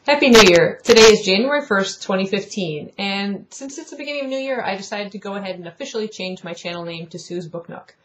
Happy New Year! Today is January 1st, 2015, and since it's the beginning of New Year, I decided to go ahead and officially change my channel name to Sue's Book Nook.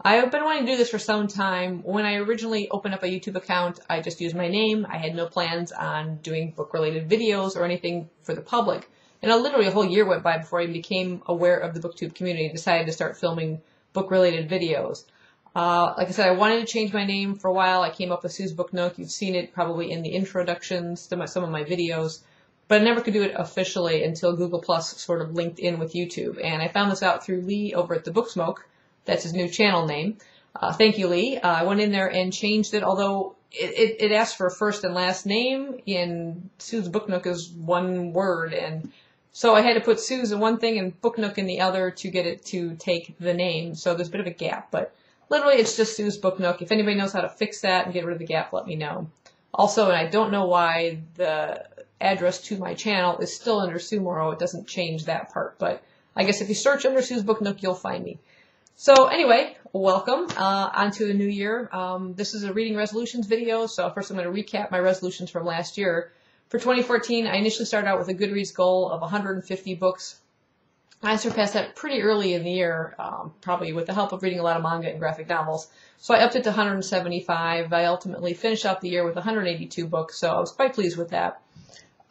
I've been wanting to do this for some time. When I originally opened up a YouTube account, I just used my name. I had no plans on doing book-related videos or anything for the public. And literally a whole year went by before I even became aware of the BookTube community and decided to start filming book-related videos. Like I said, I wanted to change my name for a while. I came up with Sue's Book Nook. You've seen it probably in the introductions to some of my videos. But I never could do it officially until Google Plus sort of linked in with YouTube. And I found this out through Lee over at the Booksmoke. That's his new channel name. Thank you, Lee. I went in there and changed it, although it asked for a first and last name, and Sue's Book Nook is one word. And so I had to put Sue's in one thing and Book Nook in the other to get it to take the name. So there's a bit of a gap, but literally, it's just Sue's Book Nook. If anybody knows how to fix that and get rid of the gap, let me know. Also, and I don't know why the address to my channel is still under Sue Morrow. It doesn't change that part, but I guess if you search under Sue's Book Nook, you'll find me. So anyway, welcome onto a new year. This is a reading resolutions video, so first I'm going to recap my resolutions from last year. For 2014, I initially started out with a Goodreads goal of 150 books. I surpassed that pretty early in the year, probably with the help of reading a lot of manga and graphic novels. So I upped it to 175. I ultimately finished out the year with 182 books, so I was quite pleased with that.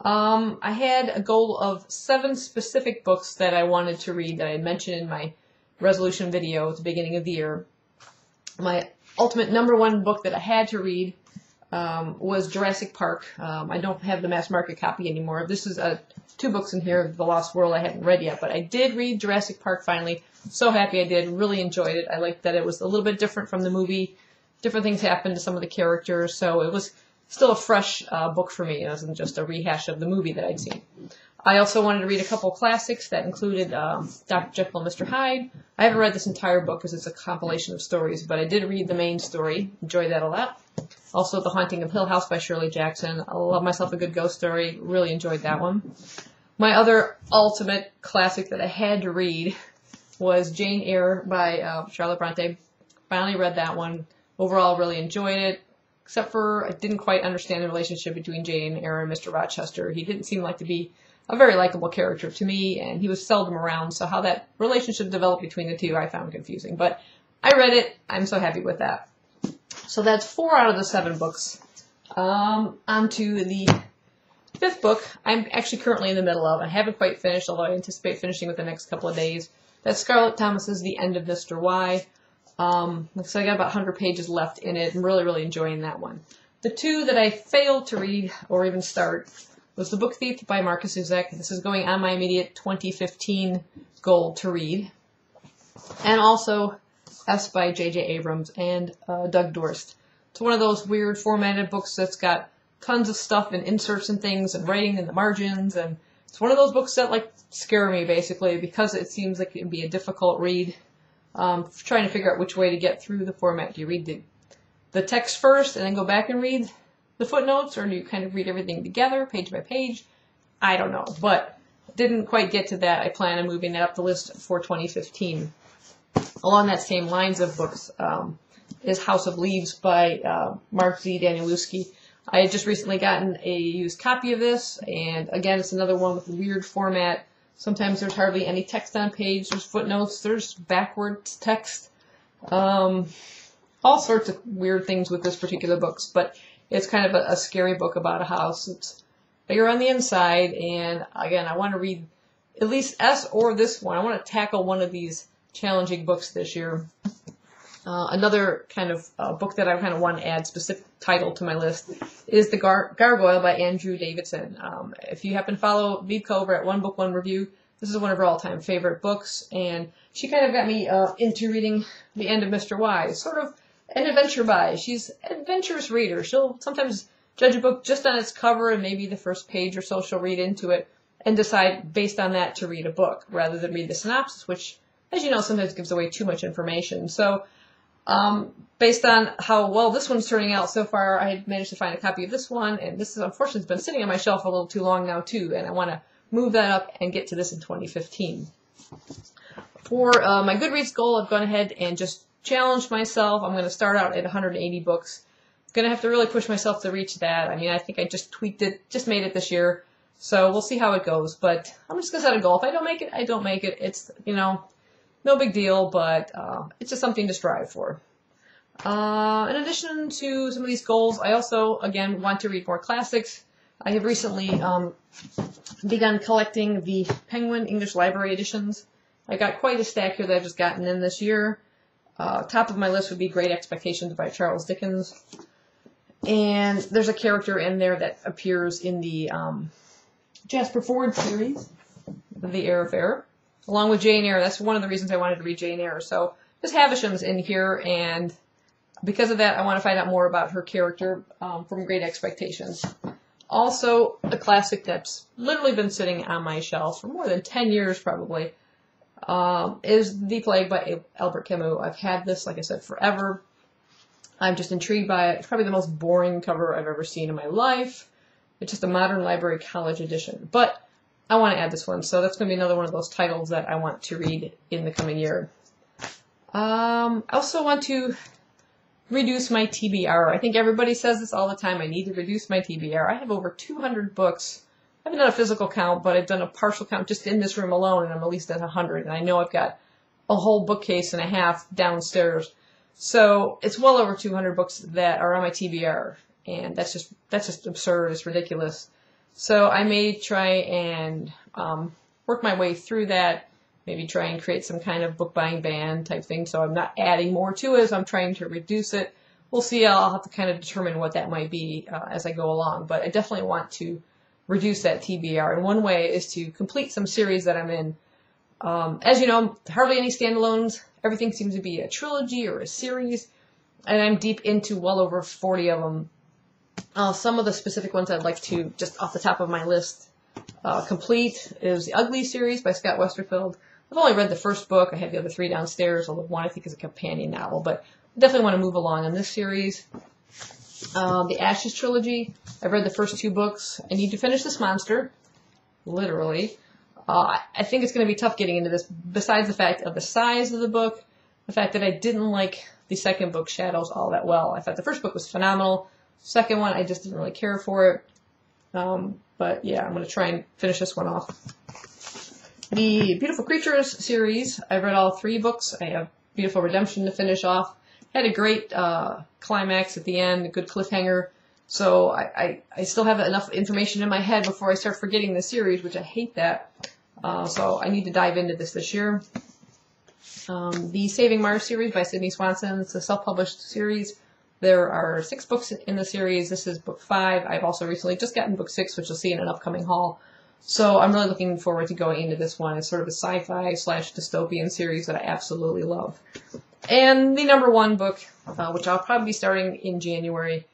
I had a goal of 7 specific books that I wanted to read that I had mentioned in my resolution video at the beginning of the year. My ultimate #1 book that I had to read was Jurassic Park. I don't have the mass market copy anymore. This is 2 books in here, The Lost World, I hadn't read yet, but I did read Jurassic Park finally. So happy I did. Really enjoyed it. I liked that it was a little bit different from the movie. Different things happened to some of the characters, so it was still a fresh book for me. It wasn't just a rehash of the movie that I'd seen. I also wanted to read a couple classics that included Dr. Jekyll and Mr. Hyde. I haven't read this entire book because it's a compilation of stories, but I did read the main story. Enjoyed that a lot. Also, The Haunting of Hill House by Shirley Jackson. I love myself a good ghost story. Really enjoyed that one. My other ultimate classic that I had to read was Jane Eyre by Charlotte Bronte. Finally read that one. Overall, really enjoyed it, except for I didn't quite understand the relationship between Jane Eyre and Mr. Rochester. He didn't seem like to be a very likable character to me, and he was seldom around, so how that relationship developed between the two I found confusing. But I read it. I'm so happy with that. So that's 4 out of the 7 books. On to the 5th book I'm actually currently in the middle of. I haven't quite finished, although I anticipate finishing within the next couple of days. That's Scarlett Thomas's The End of Mr. Y. So I got about 100 pages left in it. I'm really, really enjoying that one. The 2 that I failed to read or even start was The Book Thief by Markus Zusak. This is going on my immediate 2015 goal to read. And also S by J.J. Abrams and Doug Dorst. It's one of those weird formatted books that's got tons of stuff and inserts and things and writing in the margins, and it's one of those books that like scare me basically because it seems like it would be a difficult read. Trying to figure out which way to get through the format. Do you read the text first and then go back and read the footnotes, or do you kind of read everything together, page by page? I don't know, but didn't quite get to that. I plan on moving that up the list for 2015. Along that same lines of books is House of Leaves by Mark Z. Danielewski. I had just recently gotten a used copy of this, and again, it's another one with a weird format. Sometimes there's hardly any text on page. There's footnotes. There's backwards text. All sorts of weird things with this particular book, but it's kind of a scary book about a house. It's bigger on the inside, and again, I want to read at least S or this one. I want to tackle one of these challenging books this year. Another kind of book that I kind of want to add specific title to my list is The Gargoyle by Andrew Davidson. If you happen to follow Vivka over at One Book, One Review, this is one of her all-time favorite books, and she kind of got me into reading The End of Mr. Y. It's sort of an adventure buy. She's an adventurous reader. She'll sometimes judge a book just on its cover and maybe the first page or so she'll read into it and decide based on that to read a book rather than read the synopsis, which, as you know, sometimes gives away too much information. So based on how well this one's turning out so far, I managed to find a copy of this one, and this is unfortunately been sitting on my shelf a little too long now too, and I want to move that up and get to this in 2015. For my Goodreads goal, I've gone ahead and just challenged myself. I'm going to start out at 180 books. Gonna have to really push myself to reach that. I mean, I think I just tweaked it, just made it this year. So we'll see how it goes. But I'm just gonna set a goal. If I don't make it, I don't make it. It's, you know, no big deal, but it's just something to strive for. In addition to some of these goals, I also, again, want to read more classics. I have recently begun collecting the Penguin English Library editions. I got quite a stack here that I've just gotten in this year. Top of my list would be Great Expectations by Charles Dickens. And there's a character in there that appears in the Jasper Fforde series, The Heir of Error, along with Jane Eyre. That's one of the reasons I wanted to read Jane Eyre. So there's Havisham's in here, and because of that, I want to find out more about her character from Great Expectations. Also, a classic that's literally been sitting on my shelf for more than 10 years probably, is The Plague by Albert Camus. I've had this, like I said, forever. I'm just intrigued by it. It's probably the most boring cover I've ever seen in my life. It's just a Modern Library College edition. But I want to add this one, so that's going to be another one of those titles that I want to read in the coming year. I also want to reduce my TBR. I think everybody says this all the time. I need to reduce my TBR. I have over 200 books. I haven't done a physical count, but I've done a partial count just in this room alone, and I'm at least at 100. And I know I've got a whole bookcase and a half downstairs. So it's well over 200 books that are on my TBR, and that's just absurd. It's ridiculous. So I may try and work my way through that, maybe try and create some kind of book buying ban type thing, so I'm not adding more to it as I'm trying to reduce it. We'll see. I'll have to kind of determine what that might be as I go along, but I definitely want to reduce that TBR, and one way is to complete some series that I'm in. As you know, hardly any standalones. Everything seems to be a trilogy or a series, and I'm deep into well over 40 of them. Some of the specific ones I'd like to, just off the top of my list, complete is the Ugly series by Scott Westerfeld. I've only read the first book. I have the other 3 downstairs, although one I think is a companion novel, but I definitely want to move along in this series. The Ashes trilogy, I've read the first 2 books. I need to finish this monster, literally. I think it's going to be tough getting into this, besides the fact of the size of the book, the fact that I didn't like the second book, Shadows, all that well. I thought the first book was phenomenal. Second one, I just didn't really care for it. But yeah, I'm going to try and finish this one off. The Beautiful Creatures series, I've read all 3 books. I have Beautiful Redemption to finish off. Had a great climax at the end, a good cliffhanger. So I still have enough information in my head before I start forgetting the series, which I hate that. So I need to dive into this year. The Saving Mars series by Sydney Swanson. It's a self-published series. There are 6 books in the series. This is book 5. I've also recently just gotten book 6, which you'll see in an upcoming haul. So I'm really looking forward to going into this one. It's sort of a sci-fi / dystopian series that I absolutely love. And the number 1 book, which I'll probably be starting in January,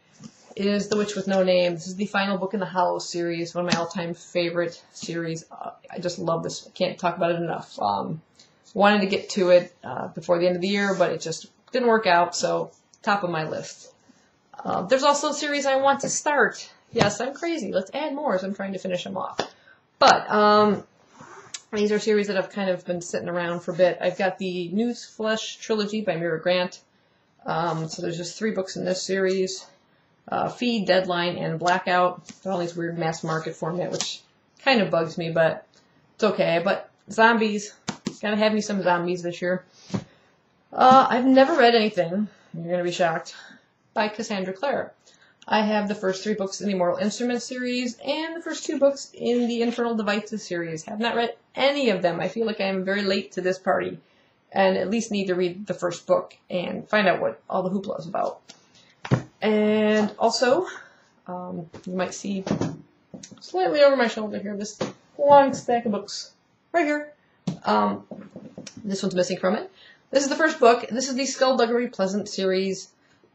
is The Witch with No Name. This is the final book in the Hollows series, one of my all-time favorite series. I just love this. I can't talk about it enough. Wanted to get to it before the end of the year, but it just didn't work out, so top of my list. There's also a series I want to start. Yes, I'm crazy. Let's add more as I'm trying to finish them off. But these are series that have kind of been sitting around for a bit. I've got the Newsflesh trilogy by Mira Grant. So there's just 3 books in this series. Feed, Deadline, and Blackout. They're all these weird mass market format, which kind of bugs me, but it's okay. But zombies. Gotta have me some zombies this year. I've never read anything, you're gonna be shocked, by Cassandra Clare. I have the first 3 books in the Immortal Instruments series and the first 2 books in the Infernal Devices series. Have not read any of them. I feel like I am very late to this party and at least need to read the first book and find out what all the hoopla is about. And also, you might see slightly over my shoulder here this long stack of books right here. This one's missing from it. This is the first book. This is the Skullduggery Pleasant series.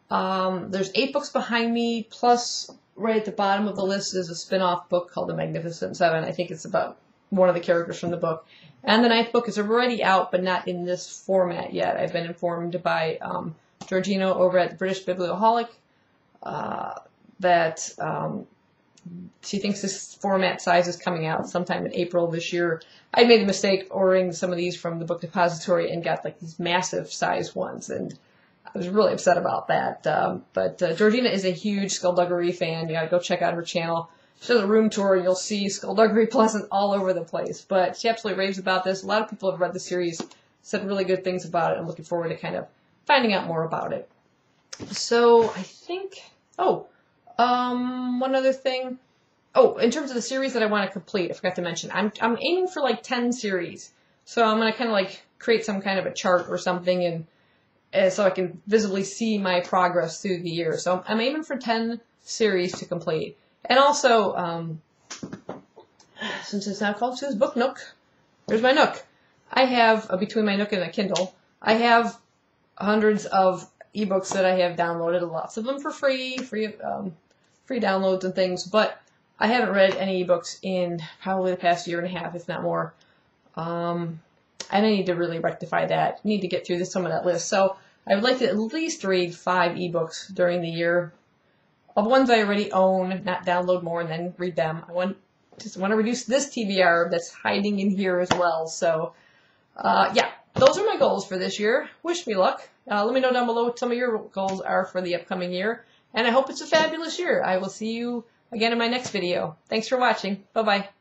There's 8 books behind me, plus right at the bottom of the list is a spin-off book called The Magnificent Seven. I think it's about one of the characters from the book. And the 9th book is already out, but not in this format yet. I've been informed by Georgino over at the British Biblioholic that she thinks this format size is coming out sometime in April this year. I made the mistake ordering some of these from the Book Depository and got like these massive size ones, and I was really upset about that. But Georgina is a huge Skullduggery fan. You gotta go check out her channel. She does a room tour, and you'll see Skullduggery Pleasant all over the place. But she absolutely raves about this. A lot of people have read the series, said really good things about it. I'm looking forward to kind of finding out more about it. So I think, one other thing. Oh, in terms of the series that I want to complete, I forgot to mention, I'm aiming for like 10 series. So I'm going to kind of like create some kind of a chart or something, and so I can visibly see my progress through the year. So I'm aiming for 10 series to complete. And also, since it's now called Sue's Book Nook, there's my Nook. I have, between my Nook and a Kindle, I have hundreds of ebooks that I have downloaded, lots of them for free downloads and things, but I haven't read any ebooks in probably the past year and a half, if not more. And I need to really rectify that. I need to get through some of that list. So I would like to at least read 5 ebooks during the year of ones I already own, not download more and then read them. I just want to reduce this TBR that's hiding in here as well. So, yeah, those are my goals for this year. Wish me luck. Let me know down below what some of your goals are for the upcoming year. And I hope it's a fabulous year. I will see you again in my next video. Thanks for watching. Bye-bye.